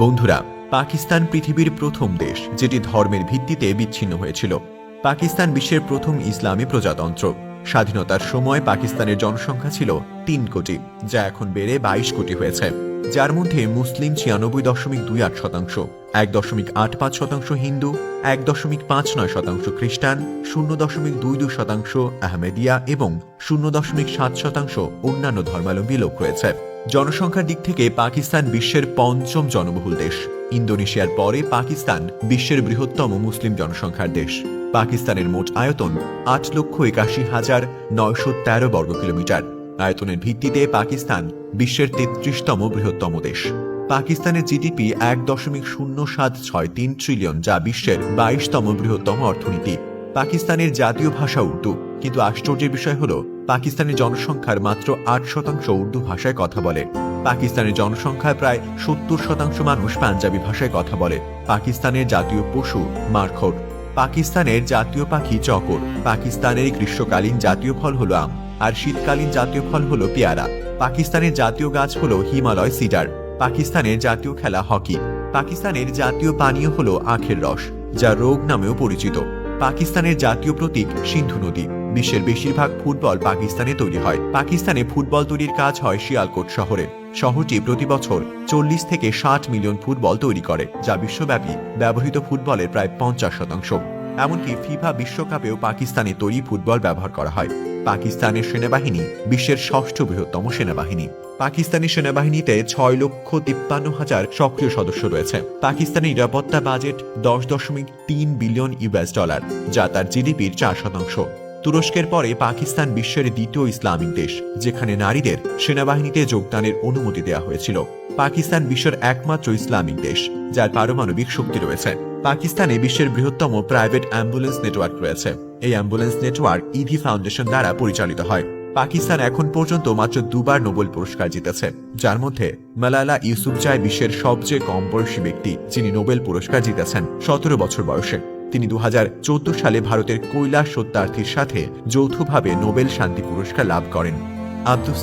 বন্ধুরা, পাকিস্তান পৃথিবীর প্রথম দেশ যেটি ধর্মের ভিত্তিতে বিচ্ছিন্ন হয়েছিল। পাকিস্তান বিশ্বের প্রথম ইসলামী প্রজাতন্ত্র। স্বাধীনতার সময় পাকিস্তানের জনসংখ্যা ছিল ৩ কোটি, যা এখন বেড়ে ২২ কোটি হয়েছে, যার মধ্যে মুসলিম ৯৬.২৮%, ১.৮৫% হিন্দু, ১.৫৯% খ্রিস্টান, ০.২২% আহমেদিয়া এবং ০.৭% অন্যান্য ধর্মাবলম্বী লোক রয়েছে। জনসংখ্যার দিক থেকে পাকিস্তান বিশ্বের পঞ্চম জনবহুল দেশ। ইন্দোনেশিয়ার পরে পাকিস্তান বিশ্বের বৃহত্তম মুসলিম জনসংখ্যার দেশ। পাকিস্তানের মোট আয়তন ৮,৮১,৯১৩ বর্গ কিলোমিটার। আয়তনের ভিত্তিতে পাকিস্তান বিশ্বের ৩৩তম বৃহত্তম দেশ। পাকিস্তানের জিডিপি ১.০৭৬৩ ট্রিলিয়ন, যা বিশ্বের ২২তম বৃহত্তম অর্থনীতি। পাকিস্তানের জাতীয় ভাষা উর্দু, কিন্তু আশ্চর্যের বিষয় হল পাকিস্তানের জনসংখ্যার মাত্র ৮% উর্দু ভাষায় কথা বলে। পাকিস্তানের জনসংখ্যায় প্রায় ৭০% মানুষ পাঞ্জাবি ভাষায় কথা বলে। পাকিস্তানের জাতীয় পশু মারখোর। পাকিস্তানের জাতীয় পাখি চকর। পাকিস্তানের গ্রীষ্মকালীন জাতীয় ফল হল আম, আর শীতকালীন জাতীয় ফল হল পেয়ারা। পাকিস্তানের জাতীয় গাছ হল হিমালয় সিডার। পাকিস্তানের জাতীয় খেলা হকি। পাকিস্তানের জাতীয় পানীয় হল আখের রস, যা রোগ নামেও পরিচিত। পাকিস্তানের জাতীয় প্রতীক সিন্ধু নদী। বিশ্বের বেশিরভাগ ফুটবল পাকিস্তানে তৈরি হয়। পাকিস্তানে ফুটবল তৈরির কাজ হয় শিয়ালকোট শহরে। শহরটি প্রতি বছর ৪০ থেকে ৬০ মিলিয়ন ফুটবল তৈরি করে, যা বিশ্বব্যাপী ব্যবহৃত ফুটবলের প্রায় ৫০%। এমনকি ফিফা বিশ্বকাপেও পাকিস্তানে তৈরি ফুটবল ব্যবহার করা হয়। পাকিস্তানের সেনাবাহিনী বিশ্বের ৬ষ্ঠ বৃহত্তম সেনাবাহিনী। পাকিস্তানি সেনাবাহিনীতে ৬,৫৩,০০০ সক্রিয় সদস্য রয়েছে। পাকিস্তানের নিরাপত্তা বাজেট $১০.৩ বিলিয়ন, যা তার জিডিপির ৪%। তুরস্কের পরে পাকিস্তান বিশ্বের দ্বিতীয় ইসলামিক দেশ, যেখানে নারীদের সেনাবাহিনীতে যোগদানের অনুমতি দেওয়া হয়েছিল। পাকিস্তান বিশ্বের একমাত্র ইসলামিক দেশ যার পারমাণবিক শক্তি রয়েছে। পাকিস্তানে বিশ্বের বৃহত্তম প্রাইভেট অ্যাম্বুলেন্স নেটওয়ার্ক রয়েছে। এই অ্যাম্বুলেন্স নেটওয়ার্ক ইভি ফাউন্ডেশন দ্বারা পরিচালিত হয়। পাকিস্তান এখন পর্যন্ত মাত্র ২ বার নোবেল পুরস্কার জিতেছে, যার মধ্যে মালালা ইউসুফজাই বিশ্বের সবচেয়ে কম বয়সী ব্যক্তি, যিনি নোবেল পুরস্কার জিতেছেন ১৭ বছর বয়সে। তিনি ২০১৪ সালে ভারতের কৈলাস সত্যার্থীর সাথে যৌথভাবে নোবেল শান্তি পুরস্কার লাভ করেন। আব্দুস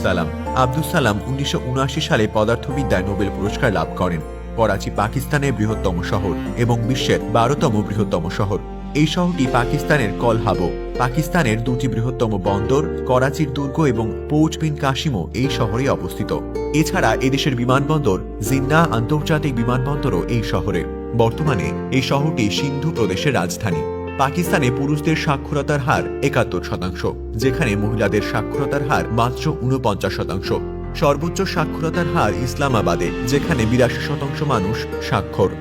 সালাম ১৯৭৯ সালে পদার্থবিদ্যায় নোবেল পুরস্কার লাভ করেন। করাচি পাকিস্তানের বৃহত্তম শহর এবং বিশ্বের ১২তম বৃহত্তম শহর। এই শহরটি পাকিস্তানের কলহাবো। পাকিস্তানের ২টি বৃহত্তম বন্দর করাচির দুর্গ এবং পৌচ বিন কাসিমও এই শহরে অবস্থিত। এছাড়া এদেশের বিমানবন্দর জিন্নাহ আন্তর্জাতিক বিমানবন্দরও এই শহরে। বর্তমানে এই শহরটি সিন্ধু প্রদেশের রাজধানী। পাকিস্তানে পুরুষদের সাক্ষরতার হার ৭১%, যেখানে মহিলাদের সাক্ষরতার হার মাত্র ৪৯%। সর্বোচ্চ সাক্ষরতার হার ইসলামাবাদে, যেখানে ৮২% মানুষ সাক্ষর।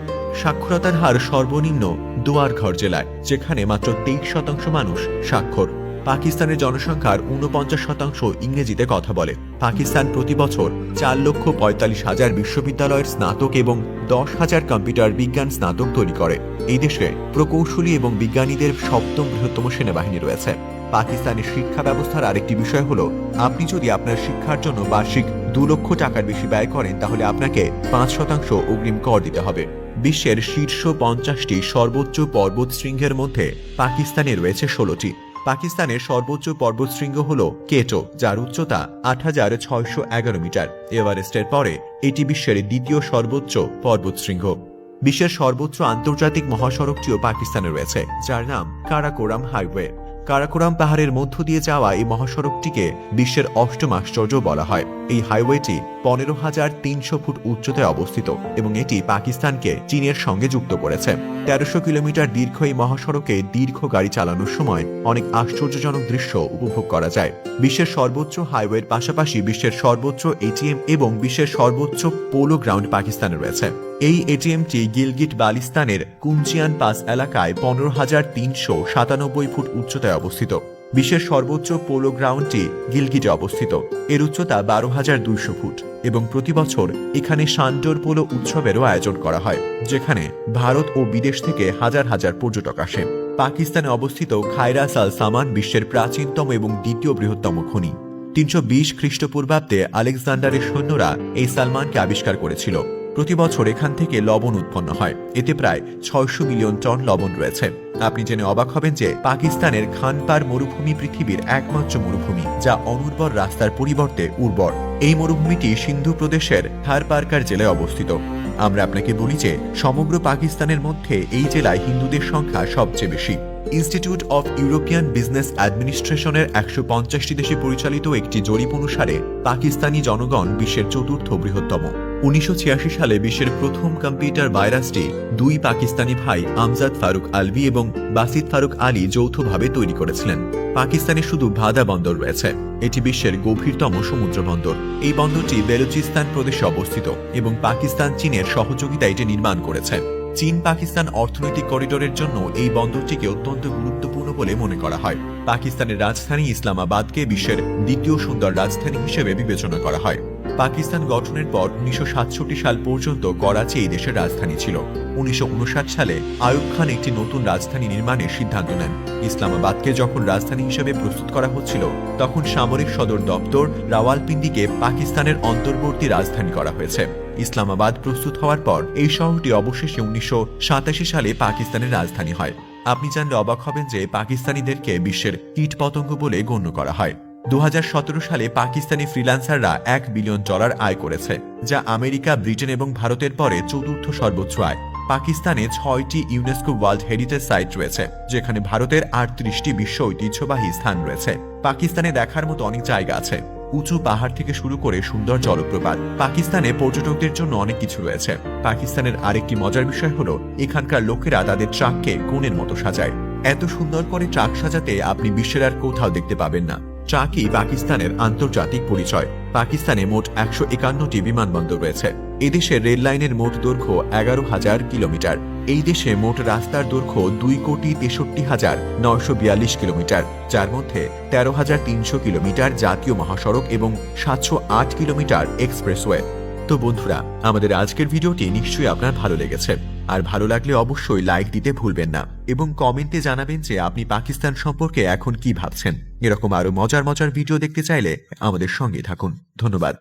সাক্ষরতার হার সর্বনিম্ন দুয়ারঘর জেলায়, যেখানে মাত্র ২৩% মানুষ সাক্ষর। পাকিস্তানের জনসংখ্যার ৪৯% ইংরেজিতে কথা বলে। পাকিস্তান প্রতি বছর ৪,৪৫,০০০ বিশ্ববিদ্যালয়ের স্নাতক এবং ১০,০০০ কম্পিউটার বিজ্ঞান স্নাতক তৈরি করে। এই দেশে প্রকৌশলী এবং বিজ্ঞানীদের ৭ম বৃহত্তম সেনাবাহিনী রয়েছে। পাকিস্তানের শিক্ষা ব্যবস্থার আরেকটি বিষয় হল, আপনি যদি আপনার শিক্ষার জন্য বার্ষিক ২ লক্ষ টাকার বেশি ব্যয় করেন, তাহলে আপনাকে ৫% অগ্রিম কর দিতে হবে। বিশ্বের শীর্ষ ৫০টি সর্বোচ্চ পর্বতশৃঙ্গের মধ্যে পাকিস্তানে রয়েছে ১৬টি। পাকিস্তানের সর্বোচ্চ পর্বতশৃঙ্গ হল কেটো, যার উচ্চতা ৮,৬১১ মিটার। এভারেস্টের পরে এটি বিশ্বের দ্বিতীয় সর্বোচ্চ পর্বতশৃঙ্গ। বিশ্বের সর্বোচ্চ আন্তর্জাতিক মহাসড়কটিও পাকিস্তানে রয়েছে, যার নাম কারাকোরাম হাইওয়ে। কারাকোরাম পাহাড়ের মধ্য দিয়ে যাওয়া এই মহাসড়কটিকে বিশ্বের ৮ম আশ্চর্য বলা হয়। এই হাইওয়েটি ১৫,৩০০ ফুট উচ্চতায় অবস্থিত এবং এটি পাকিস্তানকে চীনের সঙ্গে যুক্ত করেছে। ১৩০০ কিলোমিটার দীর্ঘ এই মহাসড়কে দীর্ঘ গাড়ি চালানোর সময় অনেক আশ্চর্যজনক দৃশ্য উপভোগ করা যায়। বিশ্বের সর্বোচ্চ হাইওয়ের পাশাপাশি বিশ্বের সর্বোচ্চ এটিএম এবং বিশ্বের সর্বোচ্চ পোলো গ্রাউন্ড পাকিস্তানে রয়েছে। এই এটিএমটি গিলগিট বালিস্তানের কুঞ্চিয়ান পাস এলাকায় ১৫,৩৯৭ ফুট উচ্চতায় অবস্থিত। বিশ্বের সর্বোচ্চ পোলো গ্রাউন্ডটি গিলগিটে অবস্থিত। এর উচ্চতা ১২,২০০ ফুট এবং প্রতি বছর এখানে শান্ডোর পোলো উৎসবেরও আয়োজন করা হয়, যেখানে ভারত ও বিদেশ থেকে হাজার হাজার পর্যটক আসে। পাকিস্তানে অবস্থিত খায়রা সাল সামান বিশ্বের প্রাচীনতম এবং দ্বিতীয় বৃহত্তম খনি। ৩২০ খ্রিস্টপূর্বাব্দে আলেকজান্ডারের সৈন্যরা এই সালমানকে আবিষ্কার করেছিল। প্রতি বছর এখান থেকে লবণ উৎপন্ন হয়। এতে প্রায় ৬০০ মিলিয়ন টন লবণ রয়েছে। আপনি জেনে অবাক হবেন যে পাকিস্তানের খানপার মরুভূমি পৃথিবীর একমাত্র মরুভূমি, যা অনুর্বর রাস্তার পরিবর্তে উর্বর। এই মরুভূমিটি সিন্ধু প্রদেশের থারপারকার জেলায় অবস্থিত। আমরা আপনাকে বলি যে সমগ্র পাকিস্তানের মধ্যে এই জেলায় হিন্দুদের সংখ্যা সবচেয়ে বেশি। ইনস্টিটিউট অফ ইউরোপিয়ান বিজনেস অ্যাডমিনিস্ট্রেশনের ১৫০টি দেশে পরিচালিত একটি জরিপ অনুসারে পাকিস্তানি জনগণ বিশ্বের চতুর্থ বৃহত্তম। ১৯৮৬ সালে বিশ্বের প্রথম কম্পিউটার ভাইরাসটি দুই পাকিস্তানি ভাই আমজাদ ফারুক আলভি এবং বাসিত ফারুক আলী যৌথভাবে তৈরি করেছিলেন। পাকিস্তানে শুধু ভাদা বন্দর রয়েছে। এটি বিশ্বের গভীরতম সমুদ্র বন্দর। এই বন্দরটি বেলুচিস্তান প্রদেশে অবস্থিত এবং পাকিস্তান চীনের সহযোগিতায় এটি নির্মাণ করেছে। চীন পাকিস্তান অর্থনৈতিক করিডোরের জন্য এই বন্দরটিকে অত্যন্ত গুরুত্বপূর্ণ বলে মনে করা হয়। পাকিস্তানের রাজধানী ইসলামাবাদকে বিশ্বের দ্বিতীয় সুন্দর রাজধানী হিসেবে বিবেচনা করা হয়। পাকিস্তান গঠনের পর ১৯৬৭ সাল পর্যন্ত করাচি এই দেশের রাজধানী ছিল। ১৯৫৯ সালে আইয়ুব খান একটি নতুন রাজধানী নির্মাণের সিদ্ধান্ত নেন। ইসলামাবাদকে যখন রাজধানী হিসেবে প্রস্তুত করা হচ্ছিল, তখন সামরিক সদর দপ্তর রাওয়ালপিন্ডিকে পাকিস্তানের অন্তর্বর্তী রাজধানী করা হয়েছে। ইসলামাবাদ প্রস্তুত হওয়ার পর এই শহরটি অবশেষে ১৯৮৭ সালে পাকিস্তানের রাজধানী হয়। আপনি জানলে অবাক হবেন যে পাকিস্তানিদেরকে বিশ্বের কীটপতঙ্গ বলে গণ্য করা হয়। ২০১৭ সালে পাকিস্তানি ফ্রিল্যান্সাররা $১ বিলিয়ন আয় করেছে, যা আমেরিকা, ব্রিটেন এবং ভারতের পরে চতুর্থ সর্বোচ্চ আয়। পাকিস্তানে ৬টি ইউনেস্কো ওয়ার্ল্ড হেরিটেজ সাইট রয়েছে, যেখানে ভারতের ৩৮টি বিশ্ব ঐতিহ্যবাহী স্থান রয়েছে। পাকিস্তানে দেখার মতো অনেক জায়গা আছে, উঁচু পাহাড় থেকে শুরু করে সুন্দর জলপ্রপাত। পাকিস্তানে পর্যটকদের জন্য অনেক কিছু রয়েছে। পাকিস্তানের আরেকটি মজার বিষয় হলো এখানকার লোকেরা তাদের ট্রাককে কোণের মতো সাজায়। এত সুন্দর করে ট্রাক সাজাতে আপনি বিশ্বের আর কোথাও দেখতে পাবেন না। ট্রাকই পাকিস্তানের আন্তর্জাতিক পরিচয়। পাকিস্তানে মোট ১৫১টি বিমানবন্দর রয়েছে। এদেশের রেল লাইনের মোট দৈর্ঘ্য ১১,০০০ কিলোমিটার। এই দেশে মোট রাস্তার দৈর্ঘ্য ২,৬৩,৯৪২ কিলোমিটার, যার মধ্যে ১৩,৩০০ কিলোমিটার জাতীয় মহাসড়ক এবং ৭০৮ কিলোমিটার এক্সপ্রেসওয়ে। তো বন্ধুরা, আমাদের আজকের ভিডিওটি নিশ্চয়ই আপনার ভালো লেগেছে। আর ভালো লাগলে অবশ্যই লাইক দিতে ভুলবেন না এবং কমেন্টে জানাবেন যে আপনি পাকিস্তান সম্পর্কে এখন কি ভাবছেন। এরকম আরো মজার মজার ভিডিও দেখতে চাইলে আমাদের সঙ্গে থাকুন। ধন্যবাদ।